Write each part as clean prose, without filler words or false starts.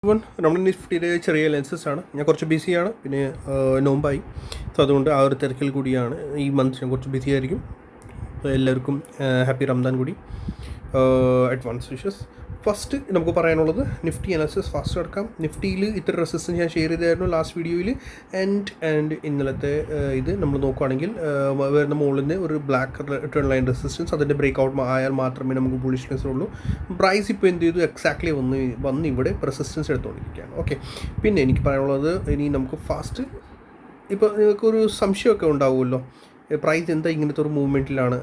നമ്മുടെ നിഫ്റ്റിയുടെ ചെറിയ ലെൻസസ് ആണ്. ഞാൻ കുറച്ച് ബിസിയാണ്, പിന്നെ നോമ്പായി. സോ അതുകൊണ്ട് ആ ഒരു തിരക്കിൽ കൂടിയാണ് ഈ മന്ത് ഞാൻ കുറച്ച് ബിസി ആയിരിക്കും. എല്ലാവർക്കും ഹാപ്പി റംദാൻ കൂടി. Advance wishes. ഫസ്റ്റ് നമുക്ക് പറയാനുള്ളത് നിഫ്റ്റി അനാലിസിസ് ഫാസ്റ്റ് കിടക്കാം. നിഫ്റ്റിയിൽ ഇത്ര റെസിസ്റ്റൻസ് ഞാൻ ഷെയർ ചെയ്തായിരുന്നു ലാസ്റ്റ് വീഡിയോയിൽ. ആൻഡ് ഇന്നലത്തെ ഇത് നമ്മൾ നോക്കുകയാണെങ്കിൽ വരുന്ന മുകളിൽ നിന്ന് ഒരു ബ്ലാക്ക് റിട്ടേൺ ലൈൻ റെസിസ്റ്റൻസ്, അതിൻ്റെ ബ്രേക്ക് ഔട്ട് ആയാൽ മാത്രമേ നമുക്ക് ബുള്ളിഷ്നെസ് ഉള്ളൂ. പ്രൈസ് ഇപ്പോൾ എന്ത് ചെയ്തു, എക്സാക്ട്ലി വന്ന് ഇവിടെ റെസിസ്റ്റൻസ് എടുത്തുകൊണ്ടിരിക്കുകയാണ്. ഓക്കെ, പിന്നെ എനിക്ക് പറയാനുള്ളത്, ഇനി നമുക്ക് ഫാസ്റ്റ് ഇപ്പോൾ നിങ്ങൾക്കൊരു സംശയമൊക്കെ ഉണ്ടാവുമല്ലോ, പ്രൈസ് എന്താ ഇങ്ങനത്തെ ഒരു മൂവ്മെൻറ്റിലാണ്,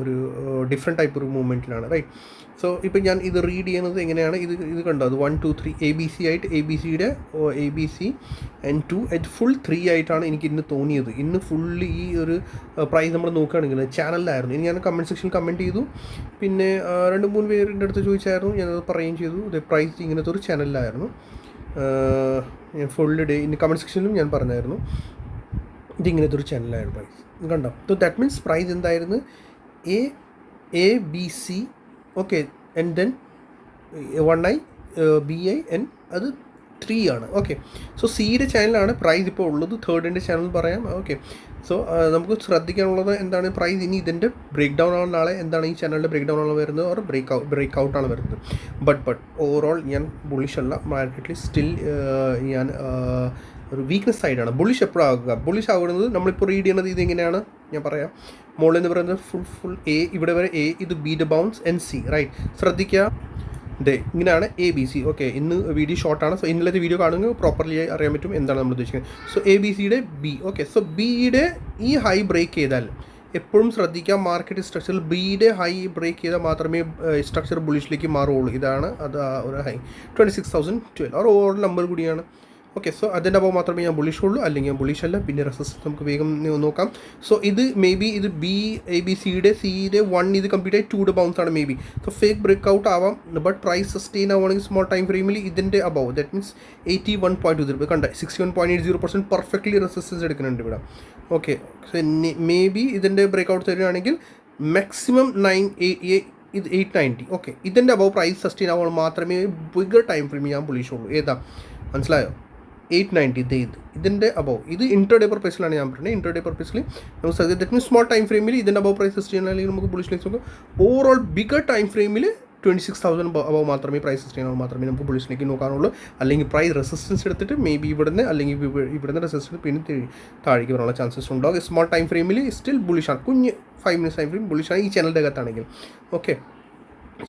ഒരു ഡിഫറെൻറ്റ് ടൈപ്പ് ഒരു മൂവ്മെൻറ്റിലാണ്, റൈറ്റ്? സോ ഇപ്പോൾ ഞാൻ ഇത് റീഡ് ചെയ്യുന്നത് എങ്ങനെയാണ്, ഇത് കണ്ടോ, അത് 1 2 3 ABC ആയിട്ട് ABC ആൻഡ് 2 അറ്റ് ഫുൾ 3 ആയിട്ടാണ് എനിക്ക് ഇന്ന് തോന്നിയത്. ഇന്ന് ഫുള്ള് ഈ ഒരു പ്രൈസ് നമ്മൾ നോക്കുകയാണെങ്കിൽ ചാനലിലായിരുന്നു. ഇനി ഞാൻ കമൻറ്റ് സെക്ഷനിൽ കമൻറ്റ് ചെയ്തു, പിന്നെ 2-3 പേരുടെ അടുത്ത് ചോദിച്ചായിരുന്നു, ഞാനത് പറയുകയും ചെയ്തു. ഇത് പ്രൈസ് ഇങ്ങനത്തെ ഒരു ചാനലിലായിരുന്നു. ഞാൻ ഫുൾ ഡേ ഇന്ന് കമൻറ്റ് സെക്ഷനിലും ഞാൻ പറഞ്ഞായിരുന്നു ഇതിങ്ങനത്തെ ഒരു ചാനലായിരുന്നു പ്രൈസ്. കണ്ടോ? സോ ദാറ്റ് മീൻസ് പ്രൈസ് എന്തായിരുന്നു, ABC, okay, and then 1I, BI, and അത് 3 ആണ്. ഓക്കെ, സോ സിയുടെ ചാനലാണ് പ്രൈസ് ഇപ്പോൾ ഉള്ളത്. തേർഡിൻ്റെ ചാനൽ പറയാം. ഓക്കെ, സോ നമുക്ക് ശ്രദ്ധിക്കാനുള്ളത് എന്താണ്, പ്രൈസ് ഇനി ഇതിൻ്റെ ബ്രേക്ക് ഡൗൺ ആണ് നാളെ. എന്താണ് ഈ ചാനലിൻ്റെ ബ്രേക്ക് ഡൗൺ ആണ് വരുന്നത്, ഓർ ബ്രേക്ക് ഔട്ടാണ് വരുന്നത്. ബട്ട് ഓവറോൾ ഞാൻ ബുള്ളിഷ് അല്ല. മാർക്കറ്റിൽ സ്റ്റിൽ ഞാൻ ഒരു വീക്ക്നെസ് സൈഡാണ്. ബുള്ളിഷ് എപ്പോഴാകുക, ബുള്ളിഷ് ആകുന്നത് നമ്മളിപ്പോൾ റീഡ് ചെയ്യുന്നത് ഇതെങ്ങനെയാണ് ഞാൻ പറയാം. മുകളിൽ എന്ന് പറയുന്നത് ഫുൾ A, ഇവിടെ വരെ A, ഇത് B യുടെ ബൗൺസ്, and C, റൈറ്റ്? ശ്രദ്ധിക്കുക, ഇങ്ങനെയാണ് ABC. ഓക്കെ, ഇന്ന് വീഡിയോ ഷോർട്ടാണ്. സോ ഇന്നലത്തെ വീഡിയോ കാണുമെങ്കിൽ പ്രോപ്പർലി അറിയാൻ പറ്റും എന്താണ് നമ്മൾ ഉദ്ദേശിക്കുന്നത്. സോ ABCയുടെ B. ഓക്കെ, സോ Bയുടെ ഈ ഹൈ ബ്രേക്ക് ചെയ്താൽ, എപ്പോഴും ശ്രദ്ധിക്കാം, മാർക്കറ്റ് സ്ട്രക്ചറിൽ Bയുടെ ഹൈ ബ്രേക്ക് ചെയ്താൽ മാത്രമേ സ്ട്രക്ചർ ബുള്ളിഷിലേക്ക് മാറുകയുള്ളൂ. ഇതാണ് അത് ഒരു ഹൈ 26,012 ആ ഓവർ നമ്പർ കൂടിയാണ്. ഓക്കെ, സോ അതിൻ്റെ അഭാവം മാത്രമേ ഞാൻ ബുള്ളിഷ് ഉള്ളൂ, അല്ലെങ്കിൽ ഞാൻ ബുള്ളിഷ് അല്ല. പിന്നെ റെസിസ്റ്റൻസ് നമുക്ക് വേഗം നോക്കാം. സോ ഇത് മേ ബി ഇത് ABCയുടെ Cയുടെ 1 ഇത് കംപ്ലീറ്റ് ആയി 2 ബൗൺസ് ആണ് may be. So fake break out ആവാം. ബട്ട് പ്രൈസ് സസ്റ്റെയിൻ ആവുകയാണെങ്കിൽ സ്മോൾ ടൈം ഫ്രെയിമിൽ ഇതിൻ്റെ അബവ്, ദാറ്റ് മീൻസ് 81.20 കണ്ട 61.80% പെർഫെക്റ്റ്ലി റെസിസ്റ്റൻസ് എടുക്കുന്നുണ്ട് ഇവിടെ. ഓക്കെ, സോ മേ ബി ഇതിൻ്റെ ബ്രേക്ക് ഔട്ട് തരികയാണെങ്കിൽ മാക്സിമം 890. ഓക്കെ, ഇതിൻ്റെ അബവ് പ്രൈസ് സസ്റ്റെയിൻ ആവുമ്പോൾ മാത്രമേ ബിഗർ ടൈം ഫ്രെയിമിൽ ഞാൻ ബുള്ളിഷ് ഉള്ളൂ. ഏതാ മനസ്സിലായോ? 890 ഇതിൻ്റെ അബവ്. ഇത് ഇൻട്രാഡേ പർപ്പസിലാണ് ഞാൻ പറയുന്നത്. ഇൻട്രാഡേ പർപ്പസിൽ നമുക്ക് ദാറ്റ് മീൻസ് സ്മോൾ ടൈം ഫ്രെയിമിൽ ഇതിൻ്റെ അബവ് പ്രൈസ് സസ്റ്റെയിൻ അല്ലെങ്കിൽ നമുക്ക് ബുള്ളിഷ്നെസ് നോക്കാം. ഓവറോൾ ബിഗർ ടൈം ഫ്രെയിമിൽ 26,000 അബവ് മാത്രമേ പ്രൈസ് സസ്റ്റെയിൻ ആവും, മാത്രമേ നമുക്ക് ബുള്ളിഷിലേക്ക് നോക്കാനുള്ളൂ. അല്ലെങ്കിൽ പ്രൈസ് റെസിസ്റ്റൻസ് എടുത്തിട്ട് മേ ബി ഇവിടുന്ന് അല്ലെങ്കിൽ ഇവിടുന്ന് റെസിസ്റ്റൻസ് പിന്നെ താഴേക്ക് വരാനുള്ള ചാൻസസ് ഉണ്ടാകും. സ്മോൾ ടൈം ഫ്രെയിമിൽ സ്റ്റിൽ ബുള്ളിഷാണ്. കുഞ്ഞ് 5 മിനിറ്റ്സ് ടൈം ഫ്രെയിം ബുള്ളിഷാണ് ഈ ചാനലിൻ്റെ അകത്താണെങ്കിൽ. ഓക്കെ,